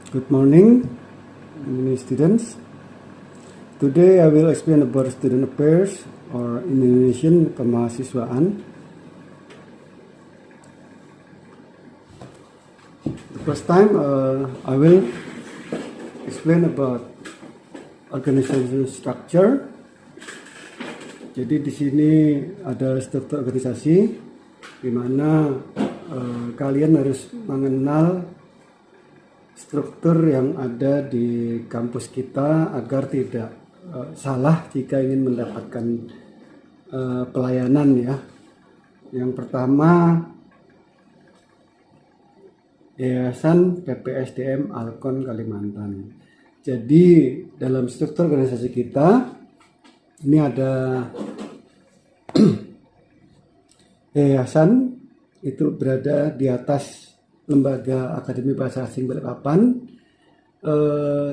Good morning, many students. Today I will explain about student affairs or Indonesian kemahasiswaan. The first time I will explain about organization structure. Jadi di sini ada struktur organisasi di mana kalian harus mengenal struktur yang ada di kampus kita agar tidak salah jika ingin mendapatkan pelayanan ya. Yang pertama, Yayasan PPSDM Alkon Kalimantan. Jadi dalam struktur organisasi kita ini ada yayasan itu berada di atas Lembaga Akademi Bahasa Asing Balikpapan.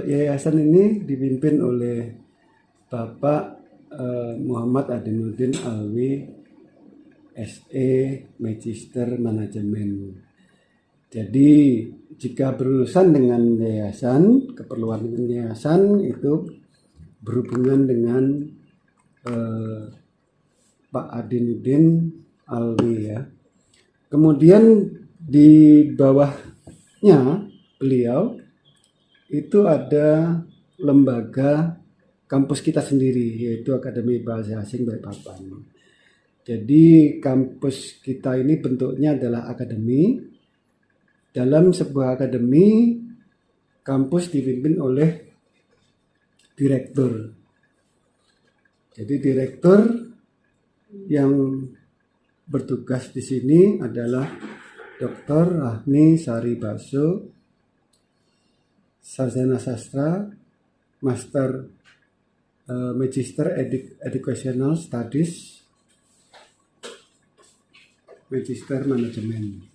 Yayasan ini dipimpin oleh Bapak Muhammad Adinuddin Alwi, SE, Magister Manajemen. Jadi jika berurusan dengan yayasan, keperluan dengan yayasan itu berhubungan dengan Pak Adinuddin Alwi ya. Kemudian di bawahnya beliau itu ada lembaga kampus kita sendiri, yaitu Akademi Bahasa Asing Balikpapan. Jadi kampus kita ini bentuknya adalah akademi. Dalam sebuah akademi, kampus dipimpin oleh direktur. Jadi direktur yang bertugas di sini adalah Dr. Rahmi Sari Baso, Sarjana Sastra, Master Magister Educational Studies, Magister Manajemen.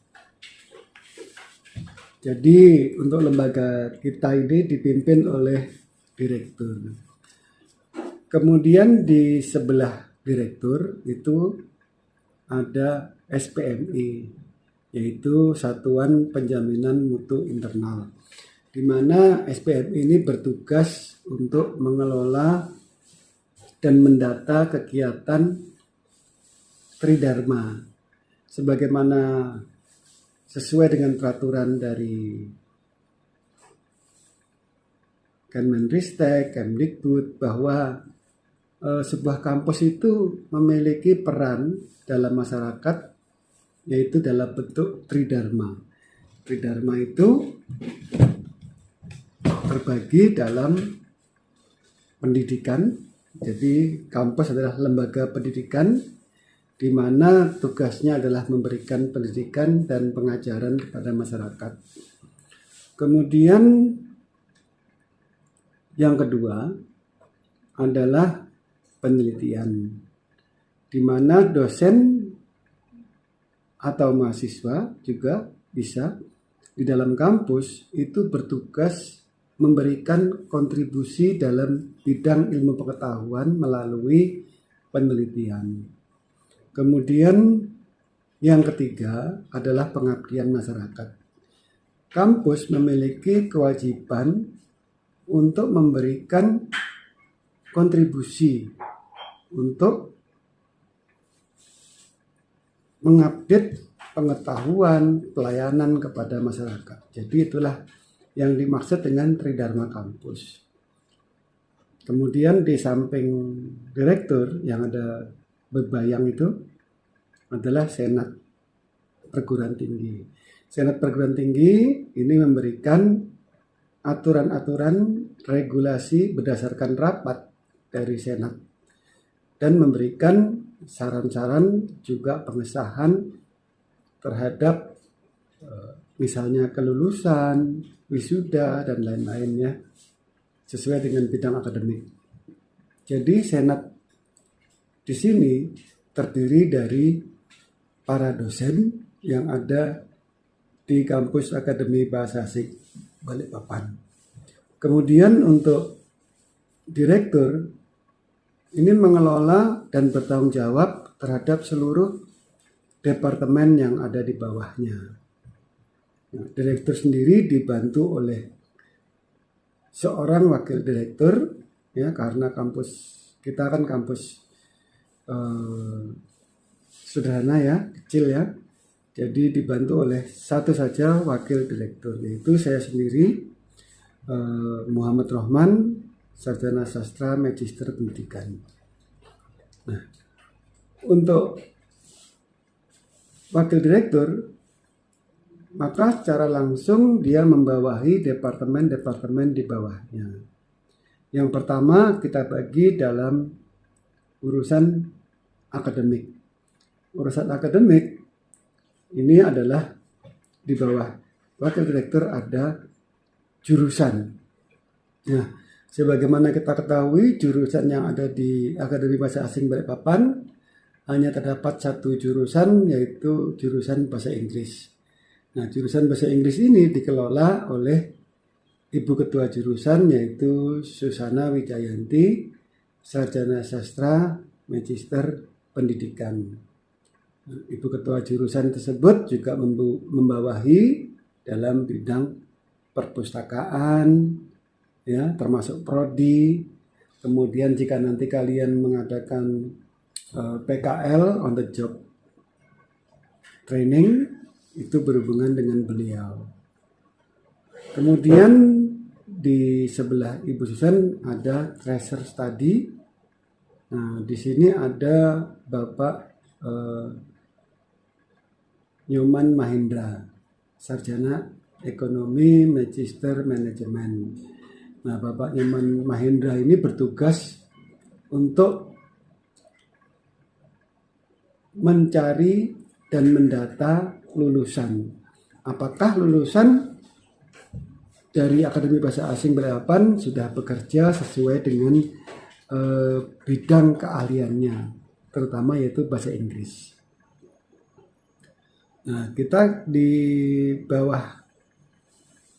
Jadi untuk lembaga kita ini dipimpin oleh direktur. Kemudian di sebelah direktur itu ada SPMI, yaitu Satuan Penjaminan Mutu Internal, di mana SPMI ini bertugas untuk mengelola dan mendata kegiatan Tridharma sebagaimana sesuai dengan peraturan dari Kemenristek, Kemdikbud, bahwa sebuah kampus itu memiliki peran dalam masyarakat, yaitu dalam bentuk Tridharma. Tridharma itu terbagi dalam pendidikan. Jadi kampus adalah lembaga pendidikan di mana tugasnya adalah memberikan pendidikan dan pengajaran kepada masyarakat. Kemudian yang kedua adalah penelitian, di mana dosen atau mahasiswa juga bisa di dalam kampus itu bertugas memberikan kontribusi dalam bidang ilmu pengetahuan melalui penelitian. Kemudian yang ketiga adalah pengabdian masyarakat. Kampus memiliki kewajiban untuk memberikan kontribusi untuk mengupdate pengetahuan, pelayanan kepada masyarakat. Jadi itulah yang dimaksud dengan Tridharma Kampus. Kemudian di samping direktur yang ada berbayang itu adalah Senat Perguruan Tinggi. Senat Perguruan Tinggi ini memberikan aturan-aturan regulasi berdasarkan rapat dari Senat dan memberikan saran-saran juga pengesahan terhadap misalnya kelulusan, wisuda, dan lain-lainnya sesuai dengan bidang akademik. Jadi Senat di sini terdiri dari para dosen yang ada di kampus Akademi Bahasa Asing Balikpapan. Kemudian untuk direktur ini mengelola dan bertanggung jawab terhadap seluruh departemen yang ada di bawahnya. Nah, direktur sendiri dibantu oleh seorang wakil direktur, ya, karena kampus kita kan kampus sederhana ya, kecil ya. Jadi dibantu oleh satu saja wakil direktur, yaitu saya sendiri, Muhammad Rohman, Sarjana Sastra Magister Pendidikan. Nah, untuk wakil direktur, maka secara langsung dia membawahi departemen-departemen di bawahnya. Yang pertama kita bagi dalam urusan akademik. Urusan akademik ini adalah di bawah wakil direktur ada jurusan. Nah, sebagaimana kita ketahui, jurusan yang ada di Akademi Bahasa Asing Balikpapan hanya terdapat satu jurusan, yaitu jurusan Bahasa Inggris. Nah, jurusan Bahasa Inggris ini dikelola oleh Ibu Ketua Jurusan, yaitu Susana Wijayanti, Sarjana Sastra Magister Pendidikan. Ibu Ketua Jurusan tersebut juga membawahi dalam bidang perpustakaan, ya, termasuk prodi. Kemudian jika nanti kalian mengadakan PKL, on the job training, itu berhubungan dengan beliau. Kemudian di sebelah Ibu Susan ada Treasure Study. Nah, di sini ada Bapak Nyoman Mahendra, Sarjana Ekonomi Magister Manajemen. Nah, Bapak Nyoman Mahendra ini bertugas untuk mencari dan mendata lulusan. Apakah lulusan dari Akademi Bahasa Asing Balikpapan sudah bekerja sesuai dengan bidang keahliannya, terutama yaitu bahasa Inggris. Nah, kita di bawah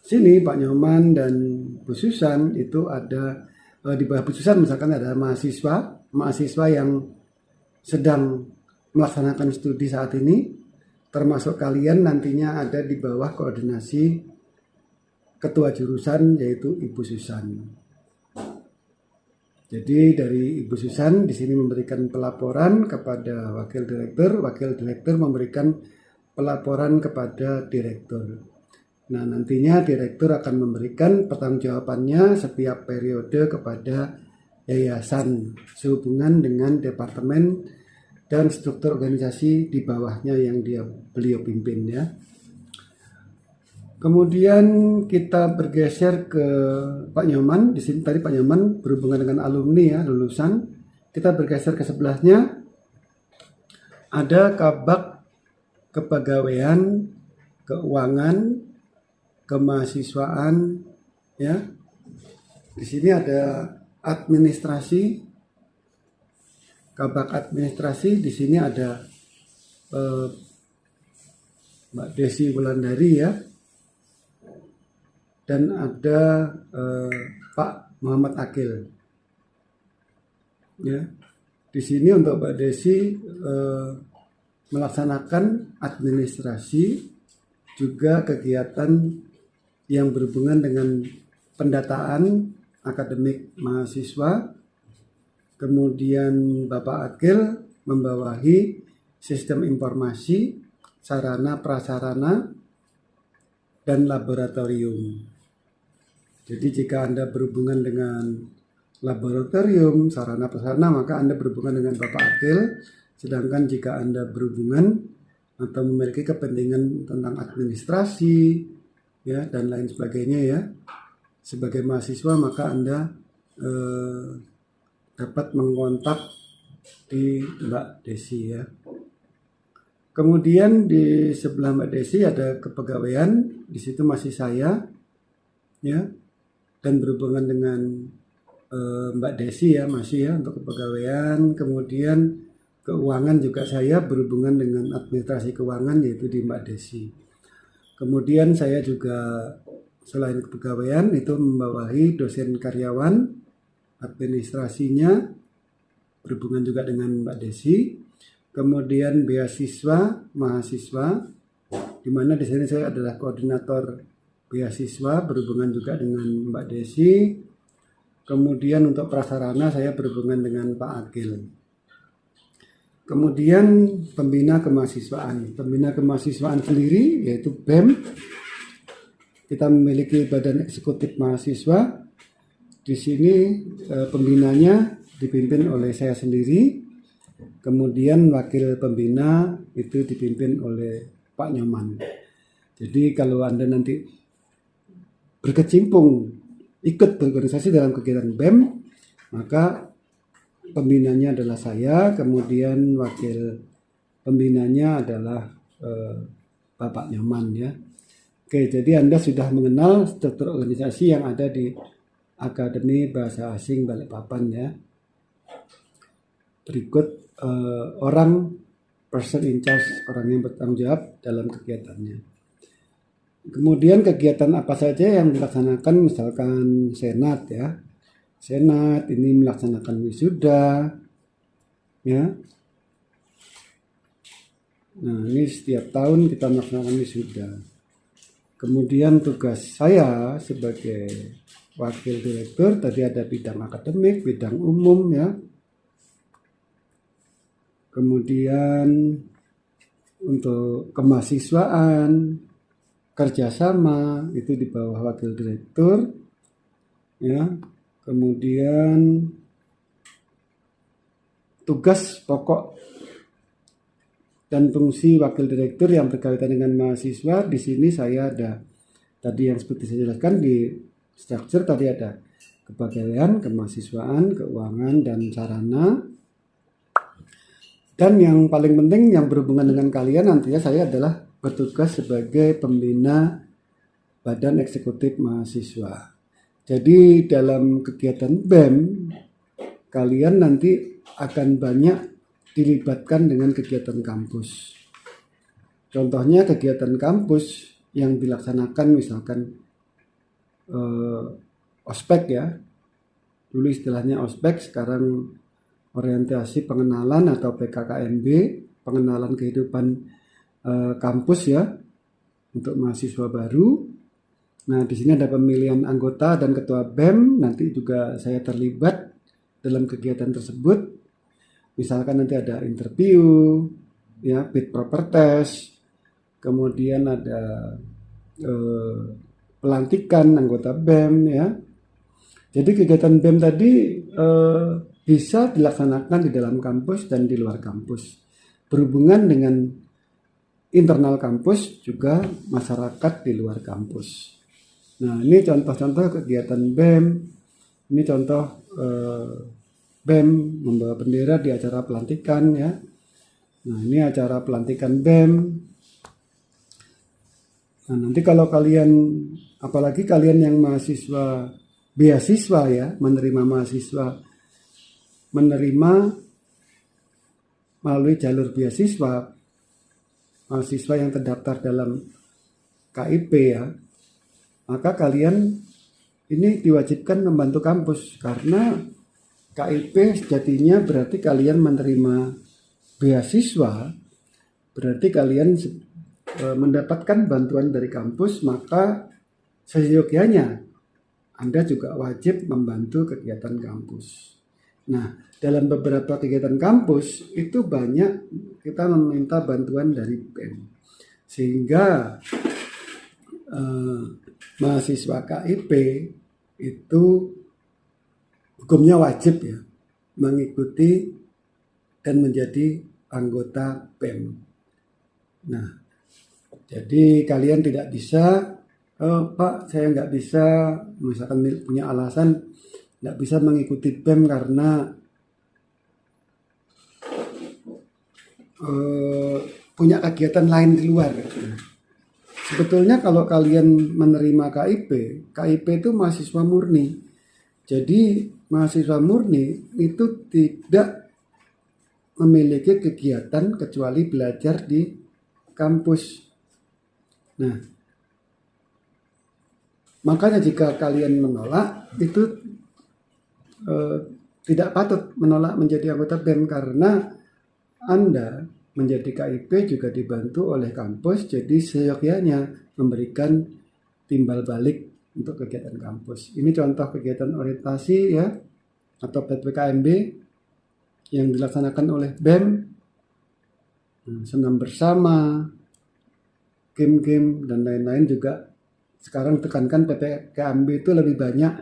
sini Pak Nyoman dan Bu Susan itu ada di bawah Bu Susan misalkan ada mahasiswa yang sedang melaksanakan studi saat ini, termasuk kalian nantinya ada di bawah koordinasi ketua jurusan yaitu Ibu Susan. Jadi dari Ibu Susan di sini memberikan pelaporan kepada wakil direktur memberikan pelaporan kepada direktur. Nah, nantinya direktur akan memberikan pertanggungjawabannya setiap periode kepada yayasan sehubungan dengan departemen dan struktur organisasi di bawahnya yang beliau pimpin ya. Kemudian kita bergeser ke Pak Nyoman. Di sini tadi Pak Nyoman berhubungan dengan alumni ya, lulusan. Kita bergeser ke sebelahnya. Ada Kabak Kepegawaian, Keuangan, Kemahasiswaan ya. Di sini ada administrasi, Kabak Administrasi. Di sini ada Mbak Desi Wulandari ya. Dan ada Pak Muhammad Akil. Ya. Di sini untuk Mbak Desi melaksanakan administrasi, juga kegiatan yang berhubungan dengan pendataan akademik mahasiswa. Kemudian Bapak Akil membawahi sistem informasi, sarana prasarana, dan laboratorium. Jadi jika Anda berhubungan dengan laboratorium, sarana prasarana, maka Anda berhubungan dengan Bapak Akil. Sedangkan jika Anda berhubungan atau memiliki kepentingan tentang administrasi ya dan lain sebagainya ya, sebagai mahasiswa, maka Anda dapat mengontak di Mbak Desi ya. Kemudian di sebelah Mbak Desi ada kepegawaian, di situ masih saya ya, dan berhubungan dengan Mbak Desi ya, masih ya untuk kepegawaian. Kemudian keuangan juga saya berhubungan dengan administrasi keuangan, yaitu di Mbak Desi. Kemudian saya juga selain kepegawaian itu membawahi dosen karyawan, administrasinya berhubungan juga dengan Mbak Desi. Kemudian beasiswa mahasiswa, di mana di sini saya adalah koordinator beasiswa berhubungan juga dengan Mbak Desi. Kemudian untuk prasarana saya berhubungan dengan Pak Agil. Kemudian pembina kemahasiswaan. Pembina kemahasiswaan sendiri yaitu BEM. Kita memiliki badan eksekutif mahasiswa. Di sini pembinanya dipimpin oleh saya sendiri. Kemudian wakil pembina itu dipimpin oleh Pak Nyoman. Jadi kalau Anda nanti berkecimpung ikut berorganisasi dalam kegiatan BEM, maka pembinanya adalah saya, kemudian wakil pembinanya adalah Bapak Nyoman ya. Oke, jadi Anda sudah mengenal struktur organisasi yang ada di Akademi Bahasa Asing Balikpapan ya. Berikut person in charge, orang yang bertanggung jawab dalam kegiatannya. Kemudian kegiatan apa saja yang dilaksanakan, misalkan senat ya. Senat ini melaksanakan wisuda ya. Nah, ini setiap tahun kita melaksanakan wisuda. Kemudian tugas saya sebagai wakil direktur, tadi ada bidang akademik, bidang umum ya. Kemudian untuk kemahasiswaan, kerjasama itu di bawah wakil direktur ya. Kemudian tugas pokok dan fungsi wakil direktur yang berkaitan dengan mahasiswa, di sini saya ada tadi yang seperti saya jelaskan di struktur, tadi ada kepegawaian, kemahasiswaan, keuangan, dan sarana. Dan yang paling penting yang berhubungan dengan kalian nantinya, saya adalah bertugas sebagai pembina Badan Eksekutif Mahasiswa. Jadi dalam kegiatan BEM, kalian nanti akan banyak dilibatkan dengan kegiatan kampus. Contohnya kegiatan kampus yang dilaksanakan misalkan ospek ya. Dulu istilahnya ospek, sekarang orientasi pengenalan atau PKKMB, pengenalan kehidupan kampus ya untuk mahasiswa baru. Nah, di sini ada pemilihan anggota dan ketua BEM, nanti juga saya terlibat dalam kegiatan tersebut. Misalkan nanti ada interview, ya, fit proper test, kemudian ada pelantikan anggota BEM ya. Jadi kegiatan BEM tadi bisa dilaksanakan di dalam kampus dan di luar kampus. Berhubungan dengan internal kampus juga masyarakat di luar kampus. Nah, ini contoh-contoh kegiatan BEM. Ini contoh BEM membawa bendera di acara pelantikan ya. Nah, ini acara pelantikan BEM. Nah, nanti kalau kalian, apalagi kalian yang mahasiswa beasiswa ya, menerima mahasiswa, menerima melalui jalur beasiswa, mahasiswa yang terdaftar dalam KIP ya, maka kalian ini diwajibkan membantu kampus, karena KIP sejatinya berarti kalian menerima beasiswa, berarti kalian mendapatkan bantuan dari kampus, maka seyogyanya Anda juga wajib membantu kegiatan kampus. Nah, dalam beberapa kegiatan kampus itu banyak kita meminta bantuan dari BEM, sehingga mahasiswa KIP itu hukumnya wajib ya mengikuti dan menjadi anggota BEM. Nah, jadi kalian tidak bisa, Pak, saya nggak bisa, misalkan punya alasan nggak bisa mengikuti BEM karena punya kegiatan lain di luar. Sebetulnya kalau kalian menerima KIP itu mahasiswa murni. Jadi mahasiswa murni itu tidak memiliki kegiatan kecuali belajar di kampus. Nah, makanya jika kalian menolak itu tidak patut menolak menjadi anggota BEM, karena Anda menjadi KIP juga dibantu oleh kampus, jadi seyogyanya memberikan timbal balik untuk kegiatan kampus. Ini contoh kegiatan orientasi ya atau PPKMB yang dilaksanakan oleh BEM, senam bersama, game-game dan lain-lain juga. Sekarang tekankan PPKMB itu lebih banyak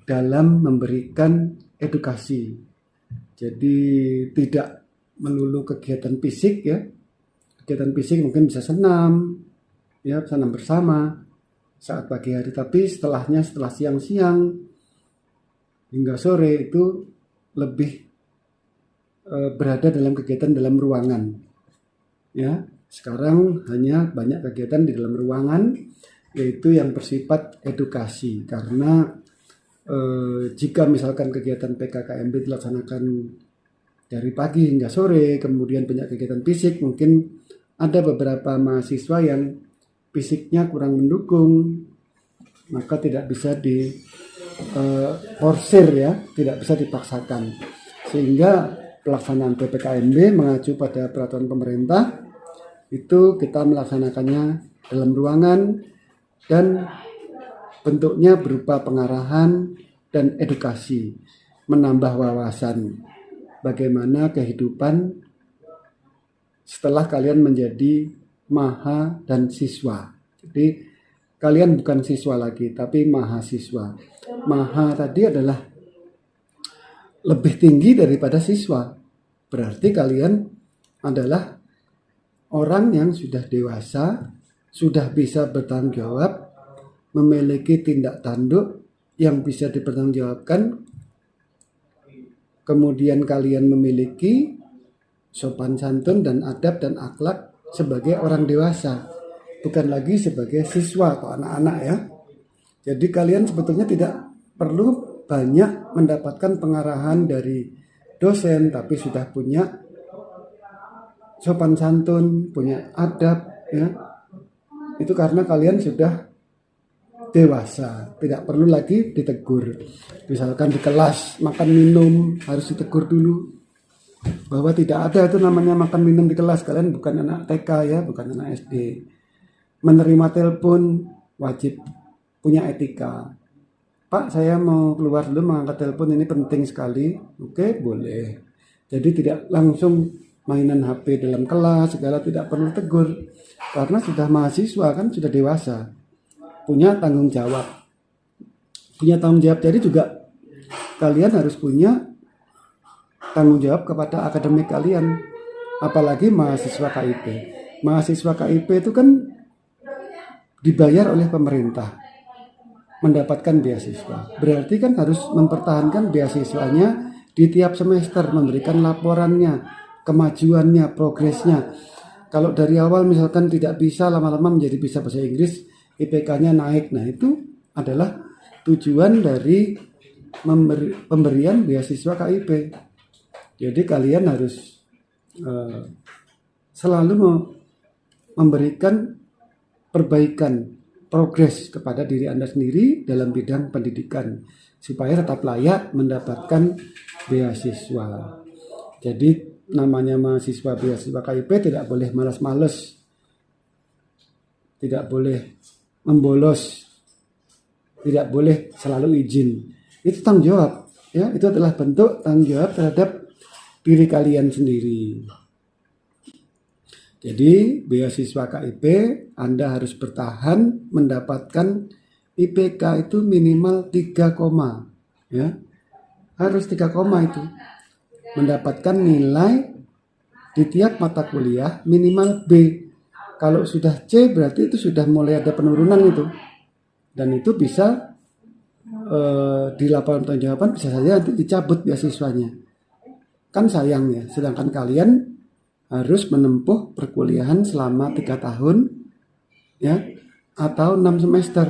dalam memberikan edukasi. Jadi tidak melulu kegiatan fisik ya. Kegiatan fisik mungkin bisa senam, ya senam bersama saat pagi hari, tapi setelahnya, setelah siang-siang hingga sore itu lebih berada dalam kegiatan dalam ruangan. Ya, sekarang hanya banyak kegiatan di dalam ruangan, yaitu yang bersifat edukasi. Karena jika misalkan kegiatan PKKMB dilaksanakan dari pagi hingga sore, kemudian banyak kegiatan fisik, mungkin ada beberapa mahasiswa yang fisiknya kurang mendukung, maka tidak bisa diporsir ya, tidak bisa dipaksakan. Sehingga pelaksanaan PPKMB mengacu pada peraturan pemerintah, itu kita melaksanakannya dalam ruangan dan bentuknya berupa pengarahan dan edukasi, menambah wawasan bagaimana kehidupan setelah kalian menjadi maha dan siswa. Jadi kalian bukan siswa lagi, tapi mahasiswa. Maha tadi adalah lebih tinggi daripada siswa. Berarti kalian adalah orang yang sudah dewasa, sudah bisa bertanggung jawab, memiliki tindak tanduk yang bisa dipertanggungjawabkan. Kemudian kalian memiliki sopan santun dan adab dan akhlak sebagai orang dewasa, bukan lagi sebagai siswa atau anak-anak ya. Jadi kalian sebetulnya tidak perlu banyak mendapatkan pengarahan dari dosen, tapi sudah punya sopan santun, punya adab ya. Itu karena kalian sudah dewasa, tidak perlu lagi ditegur. Misalkan di kelas makan minum harus ditegur dulu, bahwa tidak ada itu namanya makan minum di kelas. Kalian bukan anak TK ya, bukan anak SD. Menerima telepon wajib punya etika. Pak, saya mau keluar dulu mengangkat telepon, ini penting sekali. Oke, boleh. Jadi tidak langsung mainan HP dalam kelas, segala tidak perlu tegur. Karena sudah mahasiswa kan, sudah dewasa. Punya tanggung jawab. Punya tanggung jawab, jadi juga kalian harus punya tanggung jawab kepada akademik kalian, apalagi mahasiswa KIP. Mahasiswa KIP itu kan dibayar oleh pemerintah, mendapatkan beasiswa. Berarti kan harus mempertahankan beasiswanya di tiap semester, memberikan laporannya, kemajuannya, progresnya. Kalau dari awal misalkan tidak bisa, lama-lama menjadi bisa bahasa Inggris, IPK-nya naik. Nah itu adalah tujuan dari pemberian beasiswa KIP. Jadi kalian harus selalu memberikan perbaikan, progres kepada diri Anda sendiri dalam bidang pendidikan, supaya tetap layak mendapatkan beasiswa. Jadi namanya mahasiswa beasiswa KIP tidak boleh malas-males, tidak boleh membolos, tidak boleh selalu izin. Itu tanggung jawab, ya. Itu adalah bentuk tanggung jawab terhadap diri kalian sendiri. Jadi beasiswa KIP Anda harus bertahan mendapatkan IPK itu minimal 3, ya. Harus 3, itu. Mendapatkan nilai di tiap mata kuliah minimal B. Kalau sudah C berarti itu sudah mulai ada penurunan itu. Dan itu bisa di laporan pertanggungjawaban bisa saja nanti dicabut beasiswanya. Kan sayang ya, sedangkan kalian harus menempuh perkuliahan selama 3 tahun ya, atau 6 semester.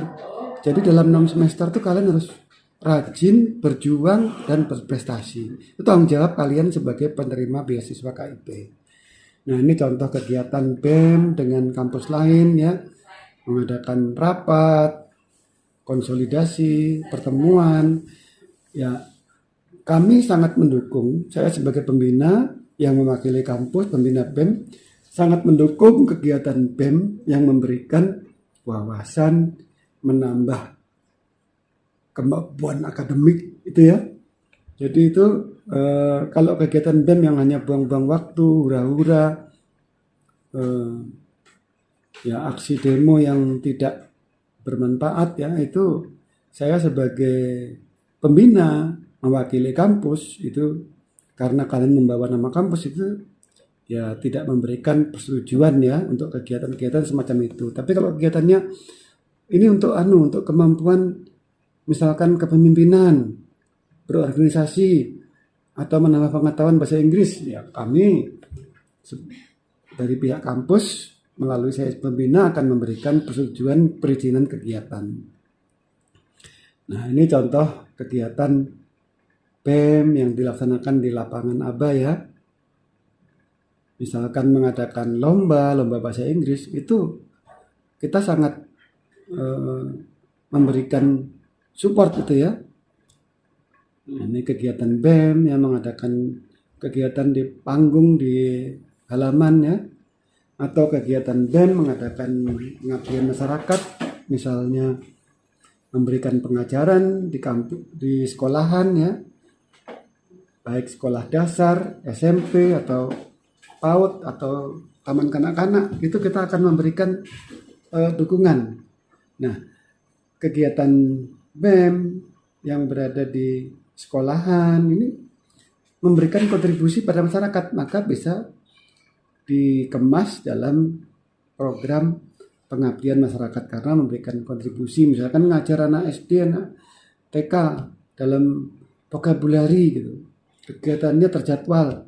Jadi dalam 6 semester itu kalian harus rajin, berjuang, dan berprestasi. Itu tanggung jawab kalian sebagai penerima beasiswa KIP. Nah ini contoh kegiatan BEM dengan kampus lain ya, mengadakan rapat, konsolidasi, pertemuan ya. Kami sangat mendukung, saya sebagai pembina yang mewakili kampus, pembina BEM, sangat mendukung kegiatan BEM yang memberikan wawasan, menambah kemampuan akademik itu ya. Jadi itu kalau kegiatan BEM yang hanya buang-buang waktu, hura-hura, ya aksi demo yang tidak bermanfaat ya, itu saya sebagai pembina mewakili kampus itu, karena kalian membawa nama kampus itu ya tidak memberikan persetujuan ya untuk kegiatan-kegiatan semacam itu. Tapi kalau kegiatannya ini untuk untuk kemampuan misalkan kepemimpinan, berorganisasi, atau menambah pengetahuan bahasa Inggris, ya kami dari pihak kampus melalui saya pembina akan memberikan persetujuan perizinan kegiatan. Nah, ini contoh kegiatan BEM yang dilaksanakan di lapangan ABA ya. Misalkan mengadakan lomba bahasa Inggris, itu kita sangat memberikan support itu ya. Nah, ini kegiatan BEM yang mengadakan kegiatan di panggung di halaman ya, atau kegiatan BEM mengadakan pengabdian masyarakat, misalnya memberikan pengajaran di kampus, di sekolahan ya, baik sekolah dasar, SMP atau PAUD atau taman kanak-kanak, itu kita akan memberikan dukungan. Nah, kegiatan BEM yang berada di sekolahan ini memberikan kontribusi pada masyarakat, maka bisa dikemas dalam program pengabdian masyarakat karena memberikan kontribusi. Misalkan ngajar anak SD, anak TK dalam vocabulary gitu, kegiatannya terjadwal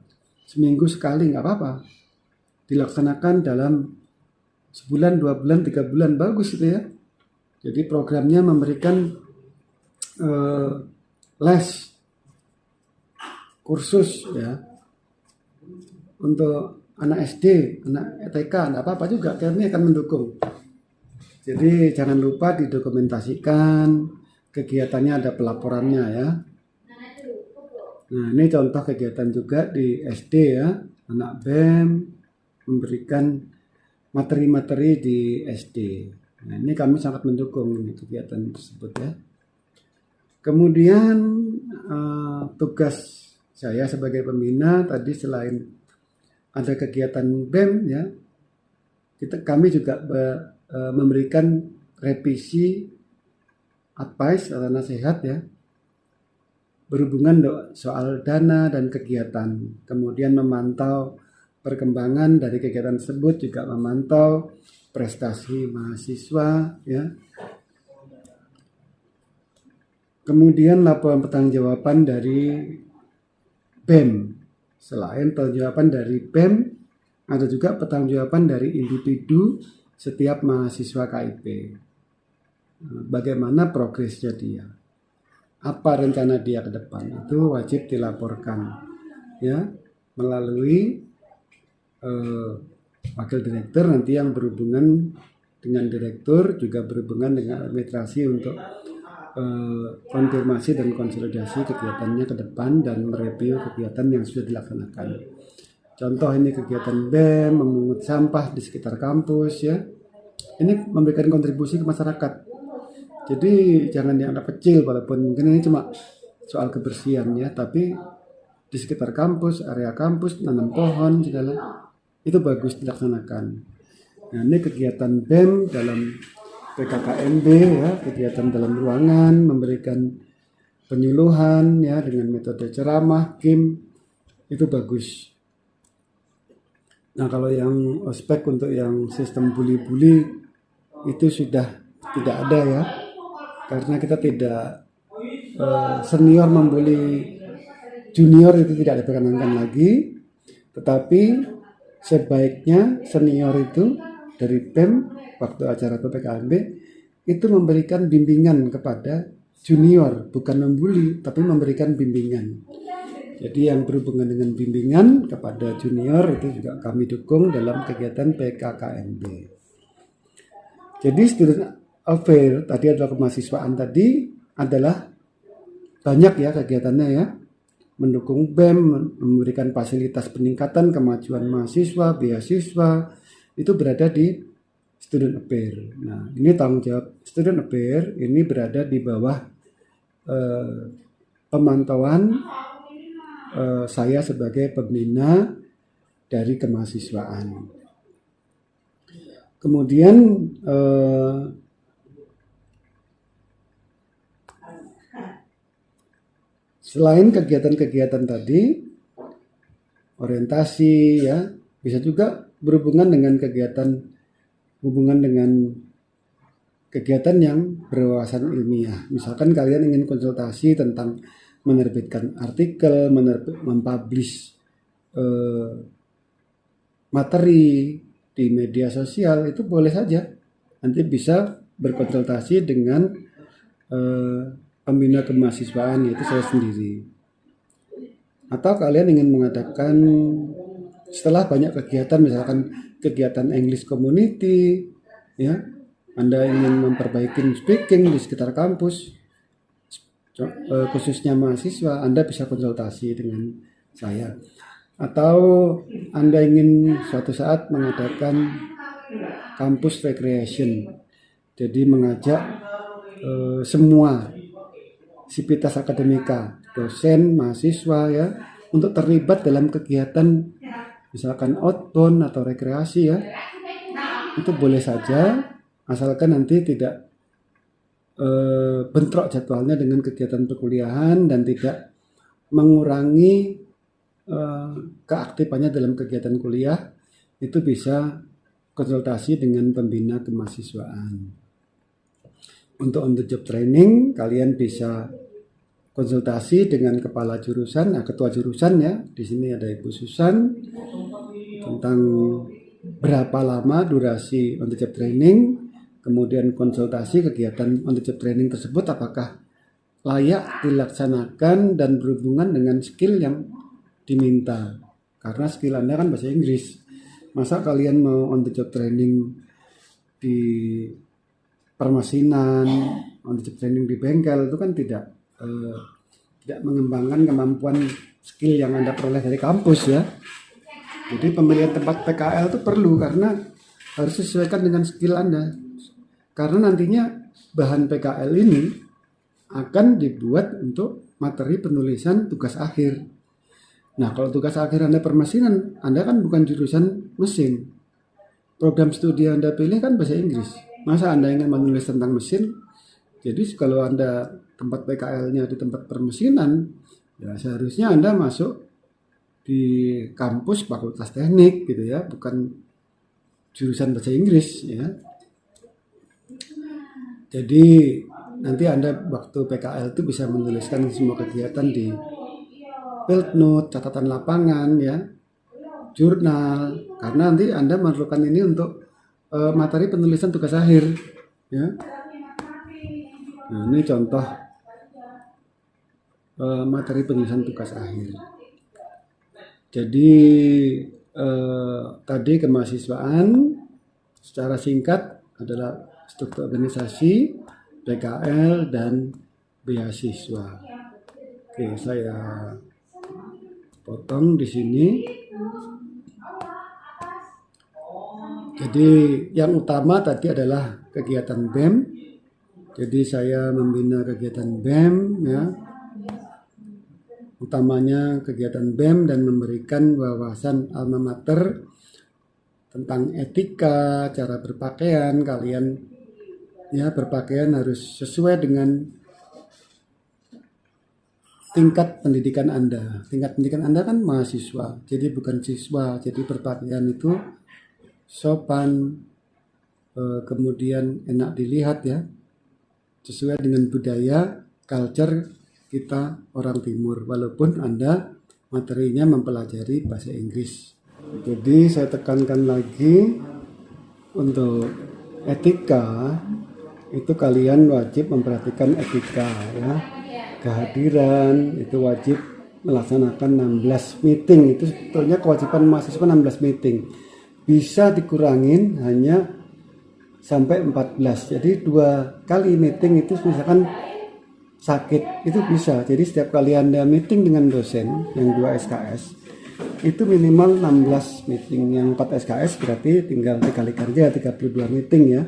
seminggu sekali, nggak apa-apa, dilaksanakan dalam sebulan, 2 bulan, 3 bulan, bagus itu ya. Jadi programnya memberikan les, kursus ya untuk anak SD, anak TK, enggak apa-apa juga, kami akan mendukung. Jadi jangan lupa didokumentasikan kegiatannya, ada pelaporannya ya. Nah, ini contoh kegiatan juga di SD ya, anak BEM memberikan materi-materi di SD. Nah, ini kami sangat mendukung kegiatan tersebut ya. Kemudian tugas saya sebagai pembina tadi, selain ada kegiatan BEM ya, kami juga memberikan revisi, advice atau nasihat ya, berhubungan soal dana dan kegiatan. Kemudian memantau perkembangan dari kegiatan tersebut, juga memantau prestasi mahasiswa ya. Kemudian laporan pertanggungjawaban dari BEM. Selain pertanggungjawaban dari BEM, ada juga pertanggungjawaban dari individu setiap mahasiswa KIP. Bagaimana progresnya dia, apa rencana dia ke depan, itu wajib dilaporkan ya, melalui wakil direktur nanti yang berhubungan dengan direktur, juga berhubungan dengan administrasi untuk konfirmasi dan konsolidasi kegiatannya ke depan dan mereview kegiatan yang sudah dilaksanakan. Contoh ini kegiatan BEM memungut sampah di sekitar kampus ya. Ini memberikan kontribusi ke masyarakat. Jadi jangan dianggap kecil, walaupun mungkin ini cuma soal kebersihan ya, tapi di sekitar kampus, area kampus, nanam pohon segala, itu bagus dilaksanakan. Nah, ini kegiatan BEM dalam PKKMB ya, kegiatan dalam ruangan, memberikan penyuluhan ya dengan metode ceramah, KIM, itu bagus. Nah, kalau yang ospek untuk yang sistem bully-bully itu sudah tidak ada ya, karena kita tidak senior membuli junior, itu tidak diperkenankan lagi. Tetapi sebaiknya senior itu dari BEM waktu acara PPKMB itu memberikan bimbingan kepada junior, bukan membuli, tapi memberikan bimbingan. Jadi yang berhubungan dengan bimbingan kepada junior itu juga kami dukung dalam kegiatan PKKMB. Jadi student affair tadi adalah kemahasiswaan, tadi adalah banyak ya kegiatannya ya. Mendukung BEM, memberikan fasilitas peningkatan kemajuan mahasiswa, beasiswa, itu berada di student affair. Nah, ini tanggung jawab student affair ini berada di bawah pemantauan saya sebagai pembina dari kemahasiswaan. Kemudian selain kegiatan-kegiatan tadi, orientasi ya, bisa juga berhubungan dengan kegiatan yang berwawasan ilmiah. Misalkan kalian ingin konsultasi tentang menerbitkan artikel, mempublish materi di media sosial, itu boleh saja. Nanti bisa berkonsultasi dengan pembina kemahasiswaan, yaitu saya sendiri. Atau kalian ingin mengadakan setelah banyak kegiatan, misalkan kegiatan English community, ya, Anda ingin memperbaiki speaking di sekitar kampus, khususnya mahasiswa, Anda bisa konsultasi dengan saya. Atau Anda ingin suatu saat mengadakan kampus recreation, jadi mengajak semua sivitas akademika, dosen, mahasiswa ya, untuk terlibat dalam kegiatan misalkan outbound atau rekreasi ya, itu boleh saja, asalkan nanti tidak bentrok jadwalnya dengan kegiatan perkuliahan dan tidak mengurangi keaktifannya dalam kegiatan kuliah. Itu bisa konsultasi dengan pembina kemahasiswaan. Untuk on the job training, kalian bisa konsultasi dengan kepala jurusan, ketua jurusan ya. Di sini ada Ibu Susan, tentang berapa lama durasi on the job training, kemudian konsultasi kegiatan on the job training tersebut apakah layak dilaksanakan dan berhubungan dengan skill yang diminta. Karena skill Anda kan bahasa Inggris. Masa kalian mau on the job training di permesinan, on the job training di bengkel, itu kan tidak mengembangkan kemampuan skill yang Anda peroleh dari kampus ya. Jadi pemilihan tempat PKL itu perlu karena harus sesuaikan dengan skill Anda. Karena nantinya bahan PKL ini akan dibuat untuk materi penulisan tugas akhir. Nah, kalau tugas akhir Anda permesinan, Anda kan bukan jurusan mesin. Program studi Anda pilih kan bahasa Inggris. Masa Anda ingin menulis tentang mesin? Jadi kalau Anda tempat PKL-nya di tempat permesinan, ya seharusnya Anda masuk di kampus fakultas teknik gitu ya, bukan jurusan bahasa Inggris ya. Jadi nanti Anda waktu PKL itu bisa menuliskan semua kegiatan di field note, catatan lapangan ya, jurnal, karena nanti Anda memerlukan ini untuk materi penulisan tugas akhir ya. Nah, ini contoh materi penulisan tugas akhir. Jadi tadi kemahasiswaan secara singkat adalah struktur organisasi, PKL, dan beasiswa. Oke, saya potong di sini. Jadi yang utama tadi adalah kegiatan BEM. Jadi saya membina kegiatan BEM ya. Utamanya kegiatan BEM dan memberikan wawasan alma mater tentang etika, cara berpakaian. Kalian ya berpakaian harus sesuai dengan tingkat pendidikan Anda. Tingkat pendidikan Anda kan mahasiswa, jadi bukan siswa. Jadi berpakaian itu sopan, kemudian enak dilihat ya, sesuai dengan budaya, culture kita orang timur, walaupun Anda materinya mempelajari bahasa Inggris. Jadi saya tekankan lagi, untuk etika itu kalian wajib memperhatikan etika ya. Kehadiran itu wajib melaksanakan 16 meeting. Itu sebetulnya kewajiban mahasiswa 16 meeting. Bisa dikurangin hanya sampai 14. Jadi 2 kali meeting itu misalkan sakit itu bisa. Jadi setiap kali Anda meeting dengan dosen yang 2 SKS itu minimal 16 meeting. Yang 4 SKS berarti tinggal dikalikan aja 32 meeting ya.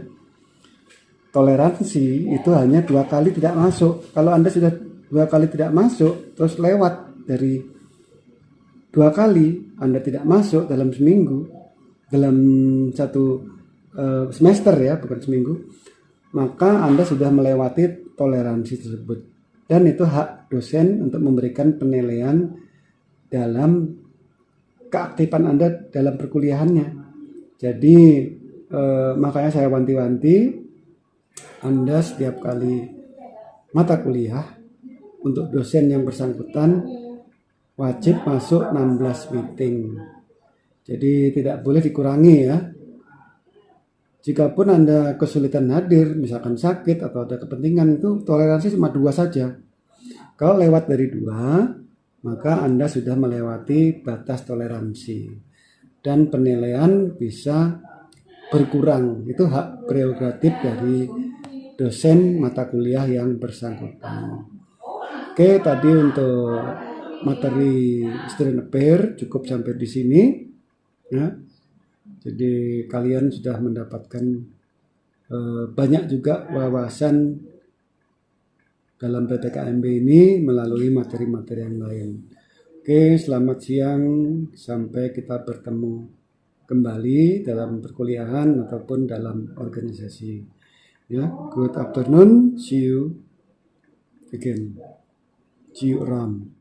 Toleransi itu hanya 2 kali tidak masuk. Kalau Anda sudah 2 kali tidak masuk, terus lewat dari 2 kali Anda tidak masuk dalam seminggu, dalam satu semester ya, bukan seminggu, maka Anda sudah melewati toleransi tersebut. Dan itu hak dosen untuk memberikan penilaian dalam keaktifan Anda dalam perkuliahannya. Jadi makanya saya wanti-wanti Anda setiap kali mata kuliah untuk dosen yang bersangkutan wajib masuk 16 meeting. Jadi tidak boleh dikurangi ya. Jikapun Anda kesulitan hadir, misalkan sakit atau ada kepentingan, itu toleransi cuma 2 saja. Kalau lewat dari 2, maka Anda sudah melewati batas toleransi. Dan penilaian bisa berkurang. Itu hak prerogatif dari dosen mata kuliah yang bersangkutan. Oke, tadi untuk materi student affair cukup sampai di sini ya. Jadi kalian sudah mendapatkan banyak juga wawasan dalam PPKMB ini melalui materi-materi yang lain. Oke, selamat siang, sampai kita bertemu kembali dalam perkuliahan ataupun dalam organisasi. Ya, good afternoon, see you again, see you around.